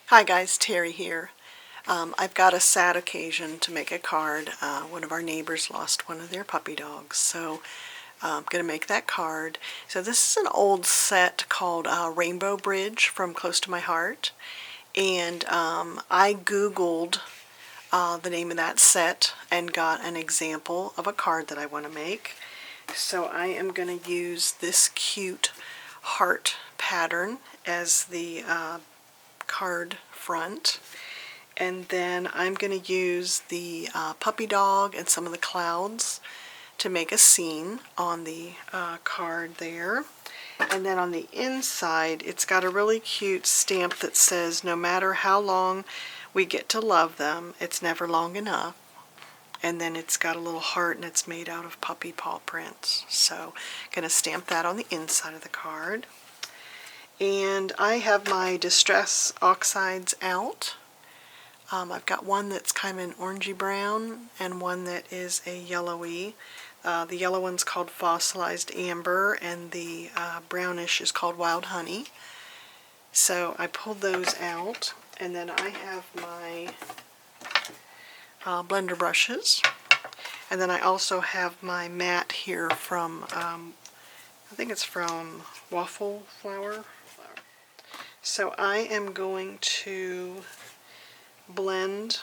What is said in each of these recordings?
Hi guys, Terry here. I've got a sad occasion to make a card. One of our neighbors lost one of their puppy dogs, so I'm going to make that card. So this is an old set called Rainbow Bridge from Close to My Heart, and I Googled the name of that set and got an example of a card that I want to make. So I am going to use this cute heart pattern as the card front, and then I'm going to use the puppy dog and some of the clouds to make a scene on the card there. And then on the inside it's got a really cute stamp that says, no matter how long we get to love them, it's never long enough. And then it's got a little heart and it's made out of puppy paw prints. So I'm going to stamp that on the inside of the card. And I have my Distress Oxides out. I've got one that's kind of an orangey brown and one that is a yellowy. The yellow one's called Fossilized Amber and the brownish is called Wild Honey. So I pulled those out, and then I have my blender brushes. And then I also have my mat here from, I think it's from Waffle Flower. So I am going to blend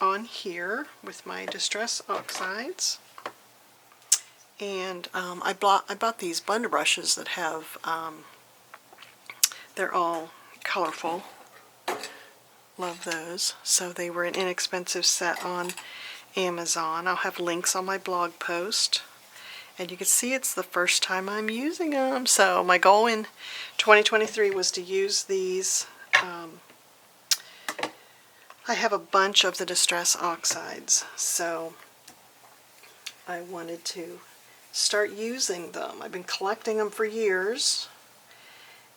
on here with my Distress Oxides. And I bought these blender brushes that have, they're all colorful. Love those. So they were an inexpensive set on Amazon. I'll have links on my blog post. And you can see it's the first time I'm using them. So my goal in 2023 was to use these. I have a bunch of the Distress Oxides, so I wanted to start using them. I've been collecting them for years,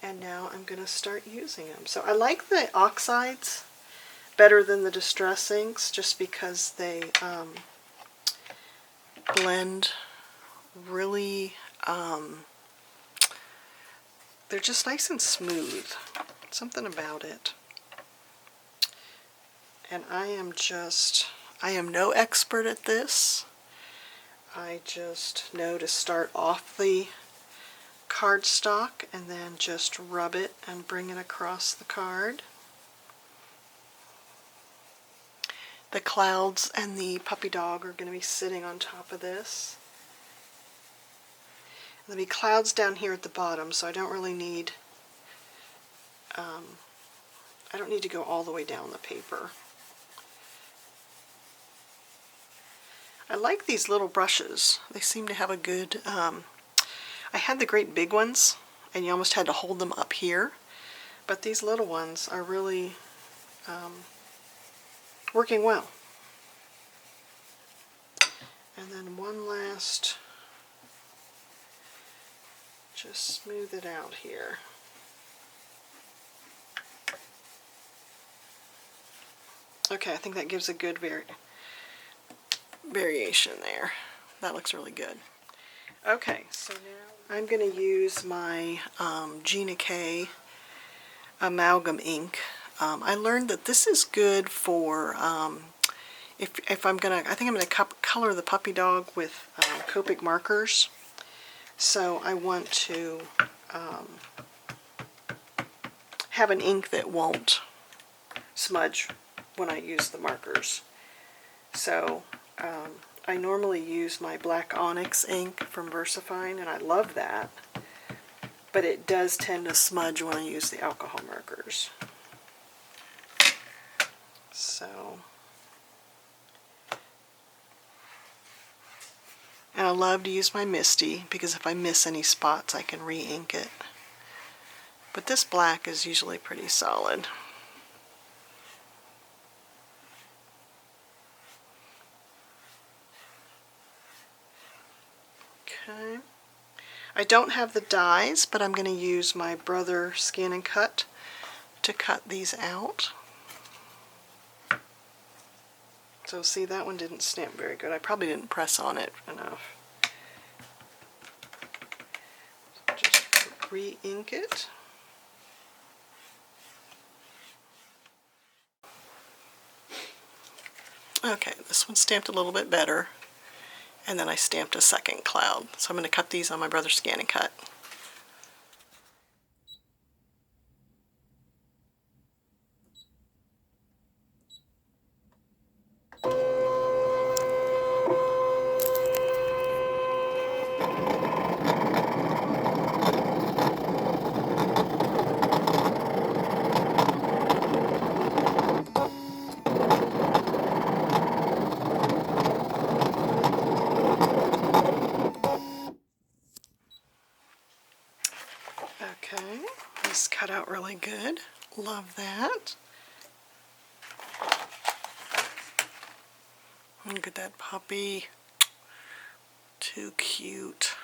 and now I'm going to start using them. So I like the oxides better than the Distress inks just because they blend really, they're just nice and smooth. Something about it. And I am no expert at this. I just know to start off the cardstock and then just rub it and bring it across the card. The clouds and the puppy dog are going to be sitting on top of this. There'll be clouds down here at the bottom, so I don't really need, I don't need to go all the way down the paper. I like these little brushes. They seem to have a good, I had the great big ones, and you almost had to hold them up here, but these little ones are really working well. And then one last, just smooth it out here. Okay, I think that gives a good variation there. That looks really good. Okay, so now I'm going to use my Gina K amalgam ink. I learned that this is good for if I'm gonna, I think I'm gonna color the puppy dog with Copic markers. So I want to have an ink that won't smudge when I use the markers. So I normally use my black onyx ink from VersaFine, and I love that, but it does tend to smudge when I use the alcohol markers. So, and I love to use my Misty because if I miss any spots I can re-ink it. But this black is usually pretty solid. Okay. I don't have the dies, but I'm going to use my Brother Scan and Cut to cut these out. So see, that one didn't stamp very good. I probably didn't press on it enough. Just re-ink it. Okay, this one's stamped a little bit better. And then I stamped a second cloud. So I'm going to cut these on my brother's Scan and Cut. Okay, this cut out really good. Love that. Look at that puppy. Too cute.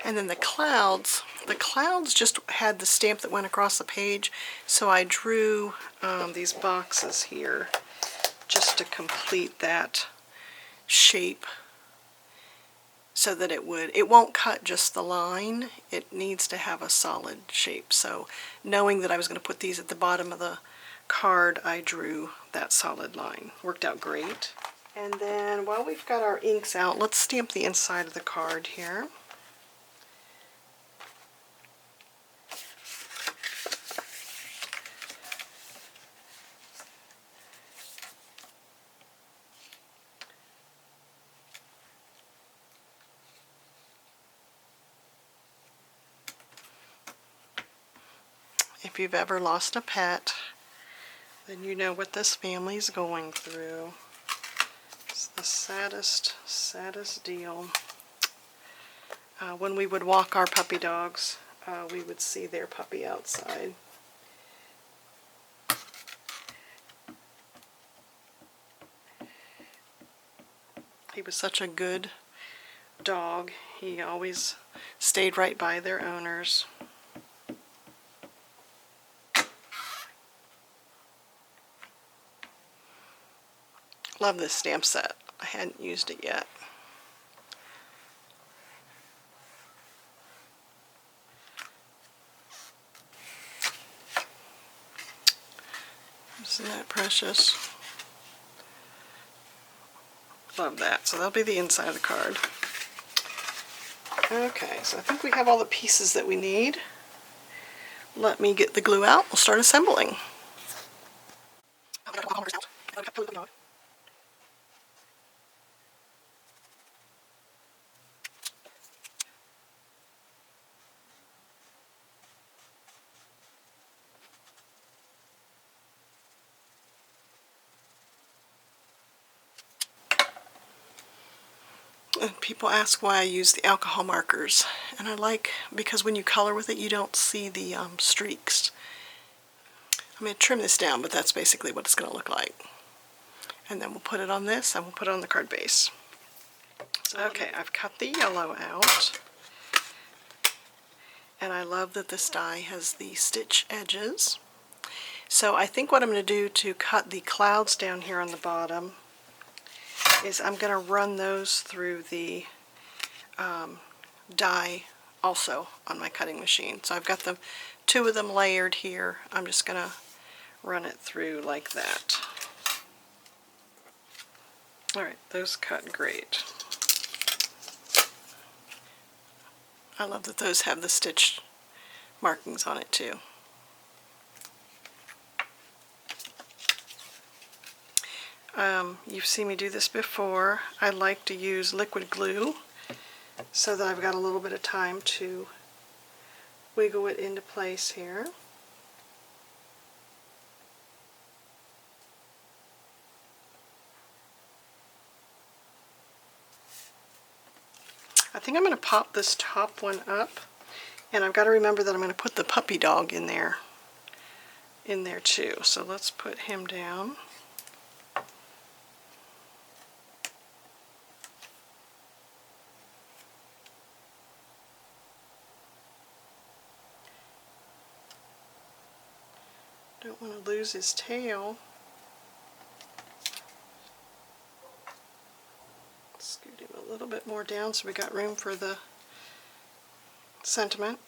And then the clouds just had the stamp that went across the page, so I drew these boxes here just to complete that shape so that it won't cut just the line, it needs to have a solid shape. So knowing that I was going to put these at the bottom of the card, I drew that solid line. Worked out great. And then while we've got our inks out, let's stamp the inside of the card here. If you've ever lost a pet, then you know what this family's going through. It's the saddest deal. When we would walk our puppy dogs, we would see their puppy outside. He was such a good dog. He always stayed right by their owners. Love this stamp set. I hadn't used it yet. Isn't that precious? Love that. So that'll be the inside of the card. Okay, so I think we have all the pieces that we need. Let me get the glue out. We'll start assembling. People ask why I use the alcohol markers, and I like, because when you color with it you don't see the streaks. I'm going to trim this down, but that's basically what it's going to look like. And then we'll put it on this and we'll put it on the card base. Okay, I've cut the yellow out, and I love that this die has the stitch edges. So I think what I'm going to do to cut the clouds down here on the bottom is I'm going to run those through the die also on my cutting machine. So I've got the two of them layered here. I'm just going to run it through like that. Alright, those cut great. I love that those have the stitch markings on it too. You've seen me do this before. I like to use liquid glue so that I've got a little bit of time to wiggle it into place here. I think I'm going to pop this top one up, and I've got to remember that I'm going to put the puppy dog in there too. So let's put him down. Don't want to lose his tail. Scoot him a little bit more down so we got room for the sentiment.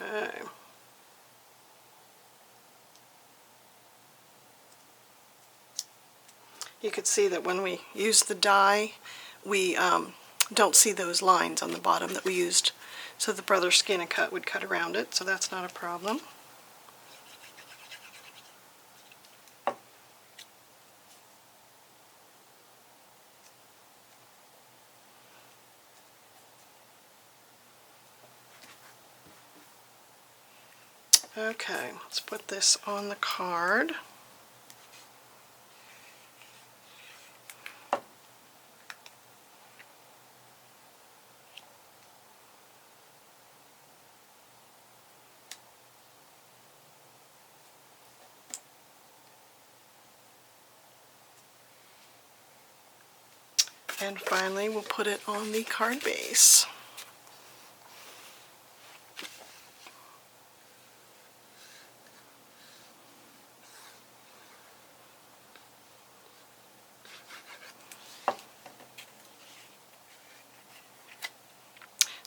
Okay. You could see that when we use the die, we don't see those lines on the bottom that we used, so the Brother Skin-A-Cut would cut around it, so that's not a problem. Okay, let's put this on the card. And finally, we'll put it on the card base.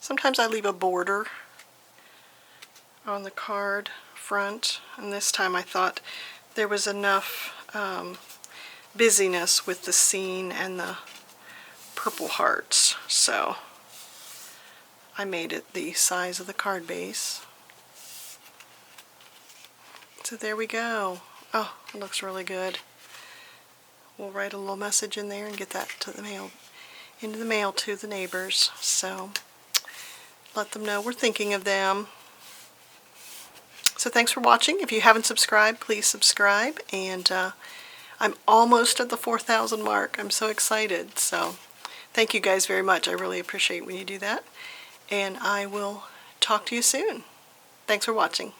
Sometimes I leave a border on the card front, and this time I thought there was enough busyness with the scene and the purple hearts, so I made it the size of the card base. So there we go. Oh, it looks really good. We'll write a little message in there and get that to the mail, into the mail to the neighbors. So let them know we're thinking of them. So thanks for watching. If you haven't subscribed, please subscribe. And I'm almost at the 4,000 mark. I'm so excited. So thank you guys very much. I really appreciate when you do that. And I will talk to you soon. Thanks for watching.